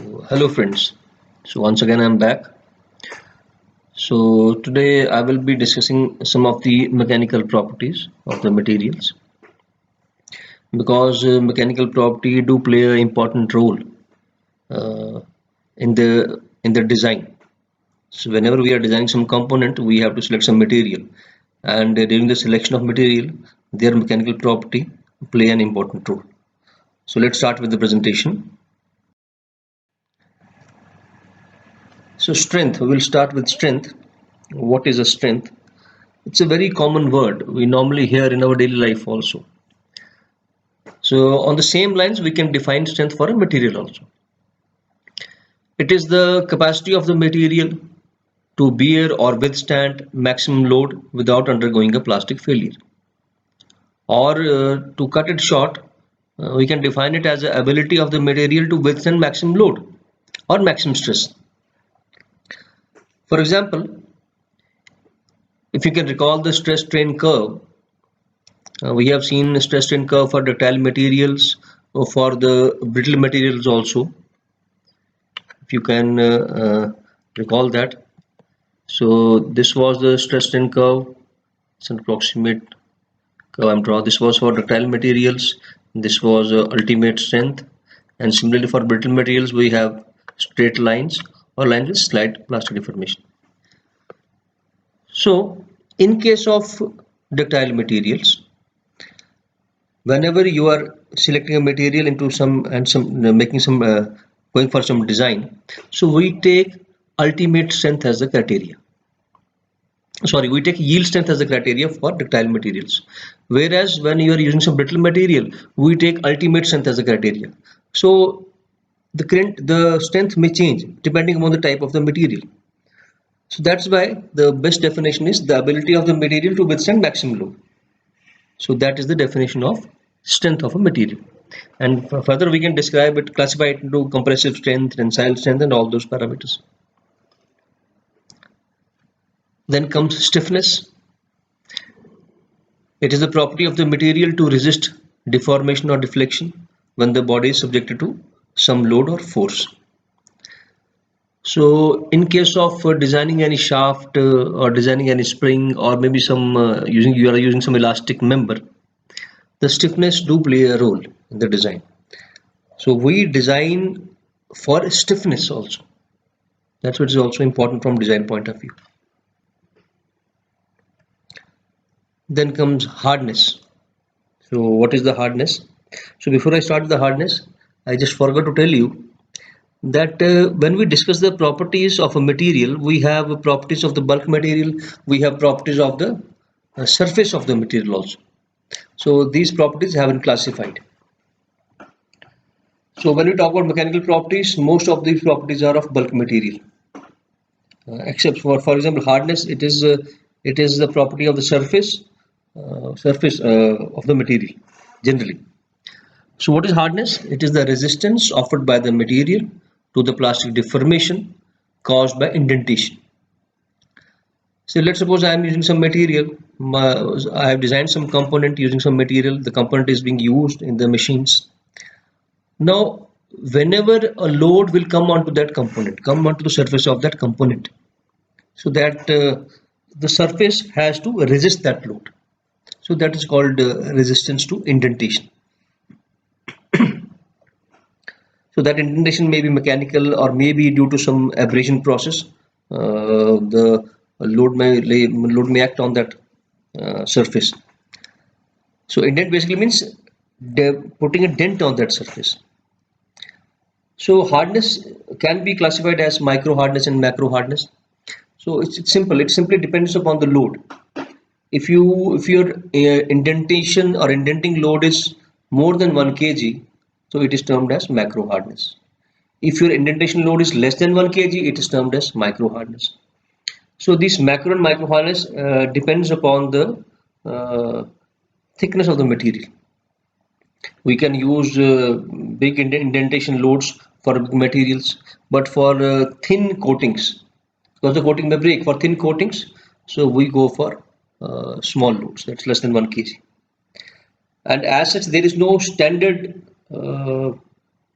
Hello friends. Once again I'm back. Today I will be discussing some of the mechanical properties of the materials because mechanical property do play an important role uh, in the design. So whenever we are designing some component, we have to select some material, and during the selection of material, their mechanical property play an important role. So let's start with the presentation. So strength, we will start with strength. What is a strength? It's a very common word we normally hear in our daily life also. So on the same lines, we can define strength for a material also. It is the capacity of the material to bear or withstand maximum load without undergoing a plastic failure. Or to cut it short, we can define it as the ability of the material to withstand maximum load or maximum stress. For example, if you can recall the stress strain curve, we have seen stress strain curve for ductile materials or for the brittle materials also. If you can recall that. So this was the stress strain curve. It's an approximate curve I'm draw. This was for ductile materials. This was ultimate strength. And similarly for brittle materials, we have straight lines or lines with slight plastic deformation. So in case of ductile materials, whenever you are selecting a material into some and some making some going for some design, so we take ultimate strength as the criteria. Sorry, we take yield strength as the criteria for ductile materials, whereas when you are using some brittle material, we take ultimate strength as the criteria. So the strength may change depending upon the type of the material. So that's why the best definition is the ability of the material to withstand maximum load. So that is the definition of strength of a material. And further we can describe it, classify it into compressive strength, tensile strength, and all those parameters. Then comes stiffness. It is the property of the material to resist deformation or deflection when the body is subjected to some load or force. So in case of designing any shaft or designing any spring, or maybe some you are using some elastic member, the stiffness do play a role in the design. So we design for stiffness also. That's what is also important from design point of view. Then comes hardness. So what is the hardness? So before I start the hardness, I just forgot to tell you that when we discuss the properties of a material, we have properties of the bulk material, we have properties of the surface of the material also. So these properties have been classified. So when we talk about mechanical properties, most of these properties are of bulk material, except for example, hardness. It is the property of the surface of the material generally. So what is hardness? It is the resistance offered by the material to the plastic deformation caused by indentation. So let's suppose I am using some material. I have designed some component using some material. The component is being used in the machines. Now, whenever a load will come onto that component, come onto the surface of that component, so that the surface has to resist that load. So that is called resistance to indentation. So that indentation may be mechanical or may be due to some abrasion process. The load may act on that surface. So indent basically means putting a dent on that surface. So hardness can be classified as micro hardness and macro hardness. So it's simple. It simply depends upon the load. If your indentation or indenting load is more than 1 kg, so it is termed as macro hardness. If your indentation load is less than 1 kg, it is termed as micro hardness. So this macro and micro hardness depends upon the uh, thickness of the material. We can use big indentation loads for big materials, but for thin coatings, because the coating may break, for thin coatings, so we go for small loads that's less than 1 kg. And as such, there is no standard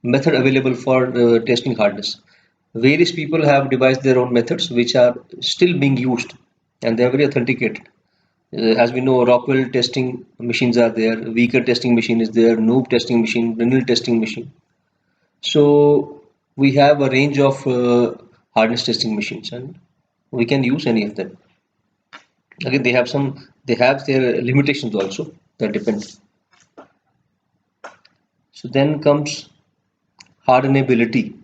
method available for testing hardness. Various people have devised their own methods which are still being used, and they are very authenticated. As we know, Rockwell testing machines are there, Weaker testing machine is there, Noob testing machine, Brinell testing machine. So we have a range of hardness testing machines, and we can use any of them. Again, they have their limitations also that depend. So then comes hardenability.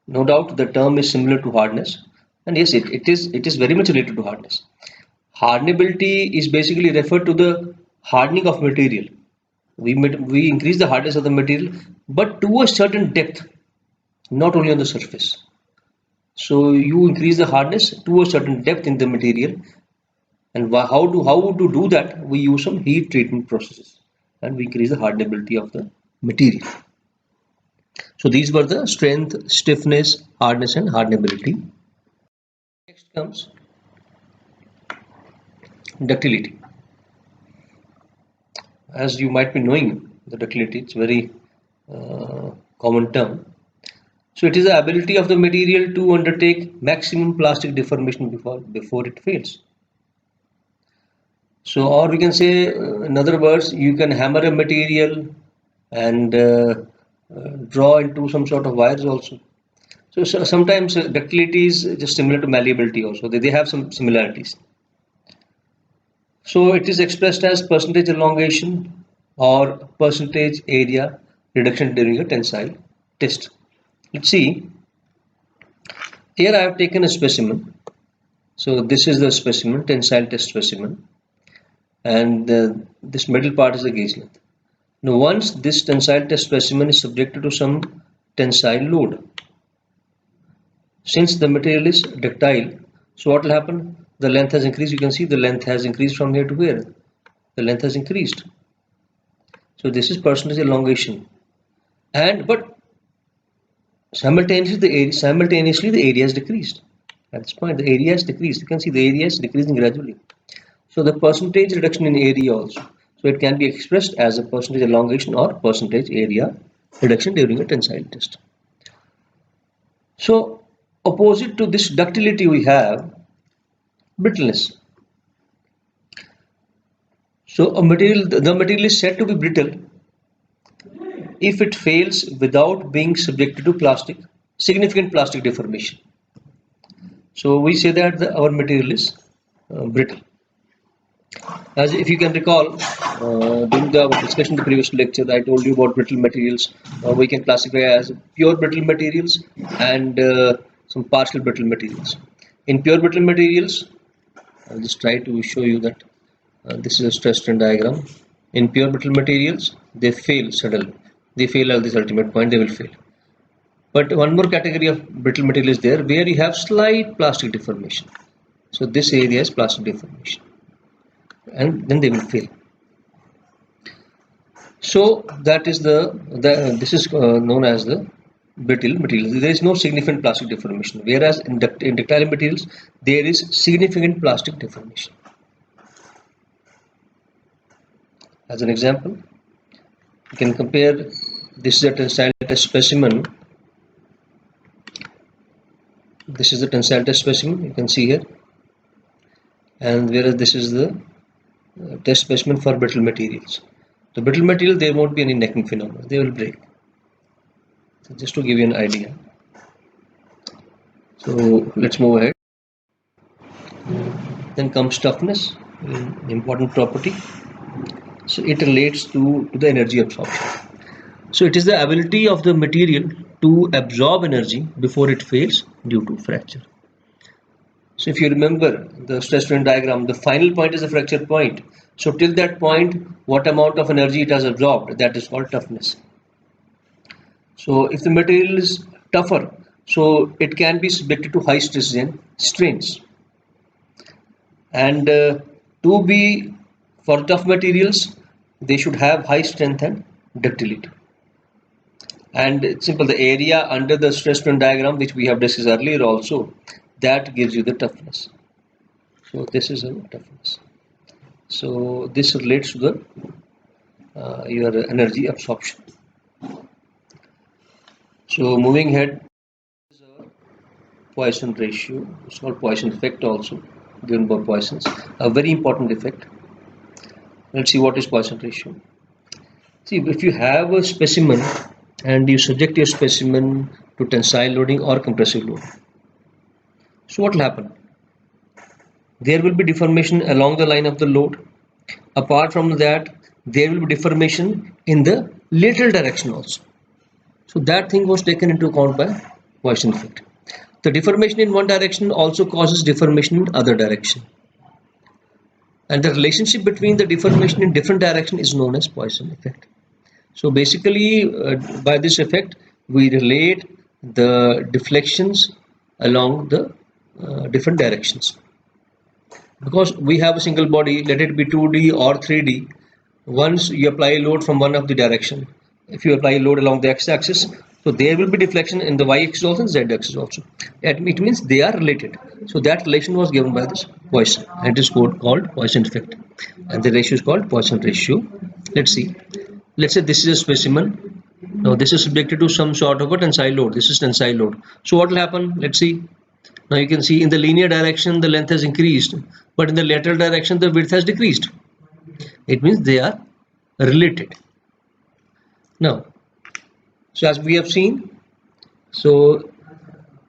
No doubt the term is similar to hardness, and yes, it is very much related to hardness. Hardenability is basically referred to the hardening of material. We increase the hardness of the material, but to a certain depth, not only on the surface. So you increase the hardness to a certain depth in the material, and how to do that? We use some heat treatment processes, and we increase the hardenability of the material. So these were the strength, stiffness, hardness, and hardenability. Next comes ductility. As you might be knowing, the ductility, it's a very common term. So it is the ability of the material to undertake maximum plastic deformation before it fails. So, or we can say, in other words, you can hammer a material and draw into some sort of wires also. So sometimes ductility is just similar to malleability also. They have some similarities. So it is expressed as percentage elongation or percentage area reduction during a tensile test. Let's see. Here I have taken a specimen. So this is the specimen, tensile test specimen, and this middle part is the gauge length. Now once this tensile test specimen is subjected to some tensile load, since the material is ductile, so what will happen? The length has increased. You can see the length has increased from here to here. The length has increased. So this is percentage elongation, and but simultaneously the area has decreased. At this point, the area has decreased. You can see the area is decreasing gradually. So the percentage reduction in area also. So it can be expressed as a percentage elongation or percentage area reduction during a tensile test. So opposite to this ductility we have brittleness. So the material is said to be brittle if it fails without being subjected to significant plastic deformation. So we say that our material is brittle. As if you can recall, during the discussion in the previous lecture, I told you about brittle materials. We can classify as pure brittle materials and some partial brittle materials. In pure brittle materials, I'll just try to show you that this is a stress strain diagram. In pure brittle materials, they fail suddenly. They fail at this ultimate point, they will fail. But one more category of brittle material is there where you have slight plastic deformation. So this area is plastic deformation, and then they will fail. So that is this is known as the brittle material. There is no significant plastic deformation, whereas in ductile materials there is significant plastic deformation. As an example, you can compare. This is a tensile test specimen. This is the tensile test specimen. You can see here, and whereas this is the test specimen for brittle materials. The brittle material, there won't be any necking phenomena. They will break. So just to give you an idea. So let's move ahead. Then comes toughness, an important property. So it relates to the energy absorption. So it is the ability of the material to absorb energy before it fails due to fracture. So if you remember the stress strain diagram, the final point is the fracture point. So till that point, what amount of energy it has absorbed, that is called toughness. So if the material is tougher, so it can be subjected to high stresses and strains. And for tough materials, they should have high strength and ductility. And it's simple, the area under the stress strain diagram, which we have discussed earlier also, that gives you the toughness. So this is a toughness. So this relates to the your energy absorption. So moving ahead, Poisson ratio. It's called Poisson effect also, given by Poisson's. A very important effect. Let's see what is Poisson ratio. See, if you have a specimen and you subject your specimen to tensile loading or compressive loading, so what will happen? There will be deformation along the line of the load. Apart from that, there will be deformation in the lateral direction also. So that thing was taken into account by Poisson effect. The deformation in one direction also causes deformation in other direction. And the relationship between the deformation in different direction is known as Poisson effect. So basically, by this effect, we relate the deflections along the different directions. Because we have a single body, let it be 2D or 3D, once you apply a load from one of the direction, if you apply a load along the x-axis, so there will be deflection in the y-axis also and z-axis also. It means they are related. So that relation was given by this Poisson, and it is called Poisson effect, and the ratio is called Poisson ratio. Let's see. Let's say this is a specimen. Now this is subjected to some sort of a tensile load. This is tensile load. So what will happen? Let's see. Now you can see in the linear direction the length has increased, but in the lateral direction the width has decreased. It means they are related. Now, so as we have seen, so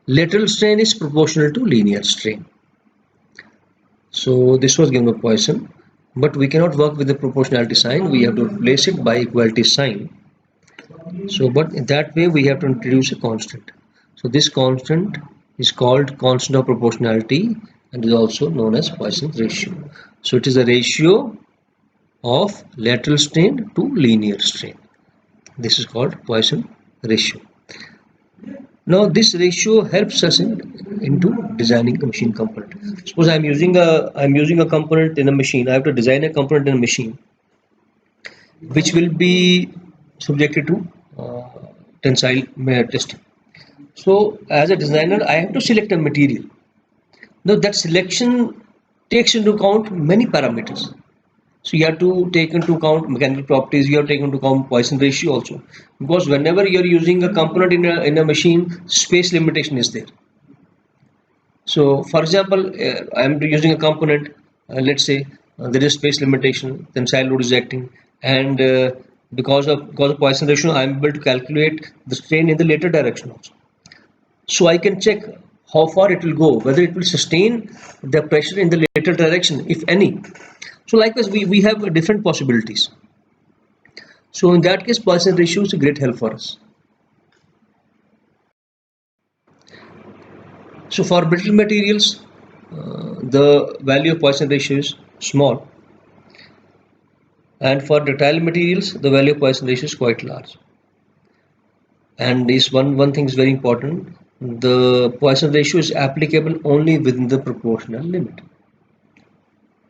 lateral strain is proportional to linear strain. So this was given by Poisson, but we cannot work with the proportionality sign. We have to replace it by equality sign. So, but in that way we have to introduce a constant. So this constant is called constant of proportionality and is also known as Poisson's ratio. So it is the ratio of lateral strain to linear strain. This is called Poisson ratio. Now this ratio helps us into designing a machine component. Suppose I'm using a component in a machine. I have to design a component in a machine which will be subjected to tensile testing. So as a designer, I have to select a material. Now that selection takes into account many parameters. So you have to take into account mechanical properties, you have to take into account Poisson ratio also. Because whenever you're using a component in a machine, space limitation is there. So for example, I'm using a component, let's say there is space limitation, tensile load is acting, and because of Poisson ratio, I'm able to calculate the strain in the later direction also. So I can check how far it will go, whether it will sustain the pressure in the later direction, if any. So likewise, we have different possibilities. So in that case, Poisson ratio is a great help for us. So for brittle materials, the value of Poisson ratio is small, and for ductile materials, the value of Poisson ratio is quite large. And this one thing is very important: the Poisson ratio is applicable only within the proportional limit.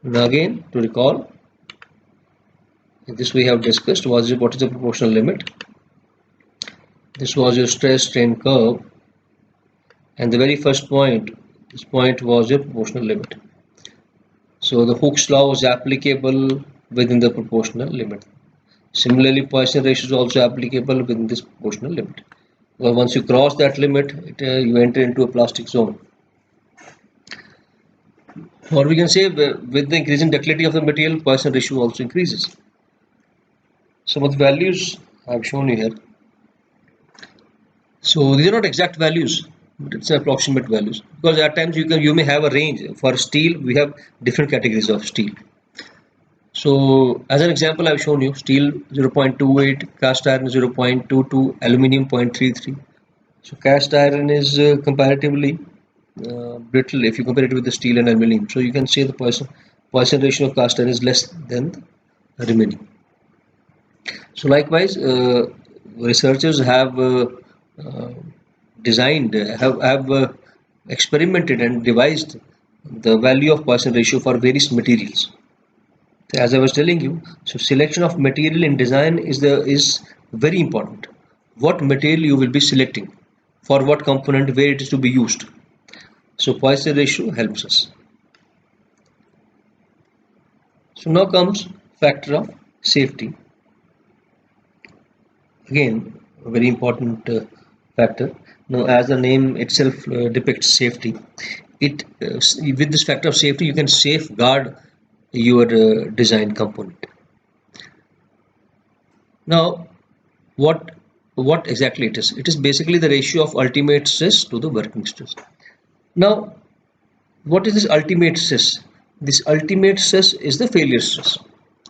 Now again, to recall, this we have discussed what is the proportional limit. This was your stress strain curve, and the very first point, this point was your proportional limit. So the Hooke's law was applicable within the proportional limit. Similarly, Poisson ratio is also applicable within this proportional limit. Well, once you cross that limit, you enter into a plastic zone. Or we can say with the increasing ductility of the material, Poisson ratio also increases. Some of the values I've shown you here. So these are not exact values, but it's approximate values. Because at times you may have a range. For steel, we have different categories of steel. So as an example, I've shown you steel 0.28, cast iron 0.22, aluminium 0.33. So cast iron is comparatively brittle if you compare it with the steel and aluminium. So you can say the Poisson ratio of cast iron is less than the remaining. So likewise, researchers have designed, have experimented and devised the value of Poisson ratio for various materials. As I was telling you, so selection of material in design is very important. What material you will be selecting, for what component, where it is to be used. So Poisson ratio helps us. So now comes factor of safety. Again, a very important factor. Now, as the name itself depicts safety, it with this factor of safety, you can safeguard your design component. Now, what what exactly it is? It is basically the ratio of ultimate stress to the working stress. Now, what is this ultimate stress? This ultimate stress is the failure stress.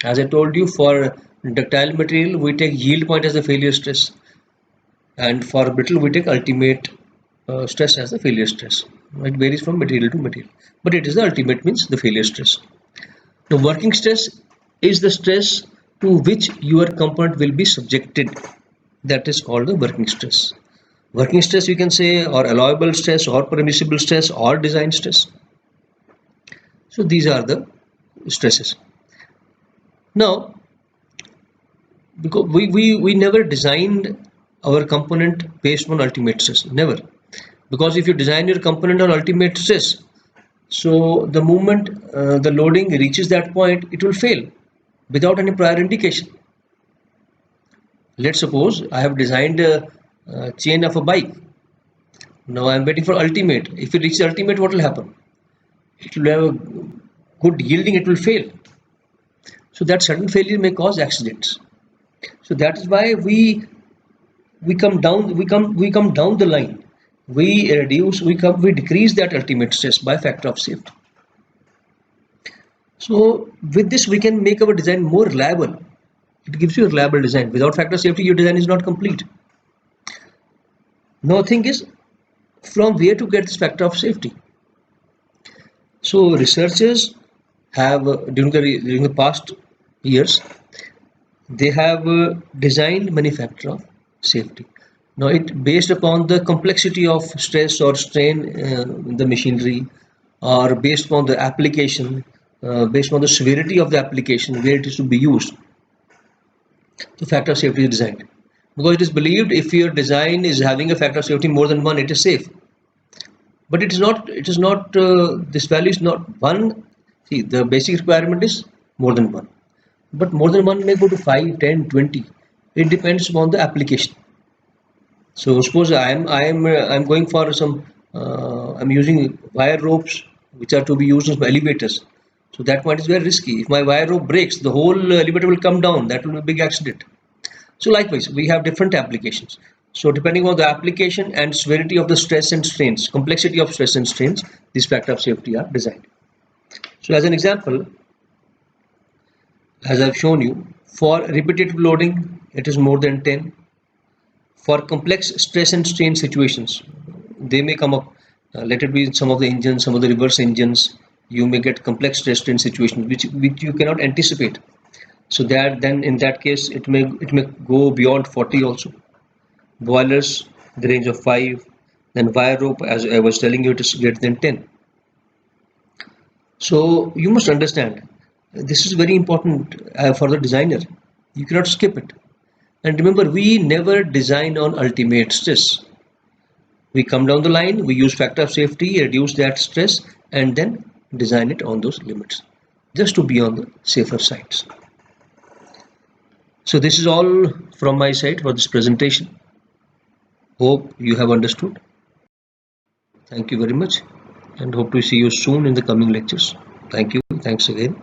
As I told you, for ductile material, we take yield point as the failure stress, and for brittle, we take ultimate stress as the failure stress. It varies from material to material, but it is the ultimate, means the failure stress. The working stress is the stress to which your component will be subjected. That is called the working stress. Working stress, you can say, or allowable stress, or permissible stress, or design stress. So these are the stresses. Now, because we never designed our component based on ultimate stress, never. Because if you design your component on ultimate stress, so the moment the loading reaches that point, it will fail without any prior indication. Let's suppose I have designed a chain of a bike. Now I am waiting for ultimate. If it reaches ultimate, what will happen? It will have a good yielding, it will fail. So that sudden failure may cause accidents. So that is why we come down the line. We decrease that ultimate stress by factor of safety. So with this we can make our design more reliable. It gives you a reliable design. Without factor of safety, your design is not complete. Now thing is, from where to get this factor of safety? So researchers have during the past years, they have designed many factor of safety. Now it based upon the complexity of stress or strain in the machinery, or based upon the application, based on the severity of the application where it is to be used. The factor of safety is designed, because it is believed if your design is having a factor of safety more than one, it is safe. But it is not. It is not. This value is not one. See, the basic requirement is more than one, but more than one may go to 5, 10, 20. It depends upon the application. So suppose I'm going for some I'm using wire ropes which are to be used as elevators. So that point is very risky. If my wire rope breaks, the whole elevator will come down. That will be a big accident. So likewise, we have different applications. So depending on the application and severity of the stress and strains, complexity of stress and strains, these factors of safety are designed. So as an example, as I've shown you, for repetitive loading, it is more than 10. For complex stress and strain situations, they may come up. Let it be some of the engines, some of the reverse engines. You may get complex stress strain situations which you cannot anticipate. So that then in that case it may go beyond 40 also. Boilers, the range of 5. Then wire rope, as I was telling you, it is greater than 10. So you must understand, this is very important for the designer. You cannot skip it. And remember, we never design on ultimate stress. We come down the line, we use factor of safety, reduce that stress, and then design it on those limits, just to be on the safer sides. So this is all from my side for this presentation. Hope you have understood. Thank you very much, and hope to see you soon in the coming lectures. Thank you. Thanks again.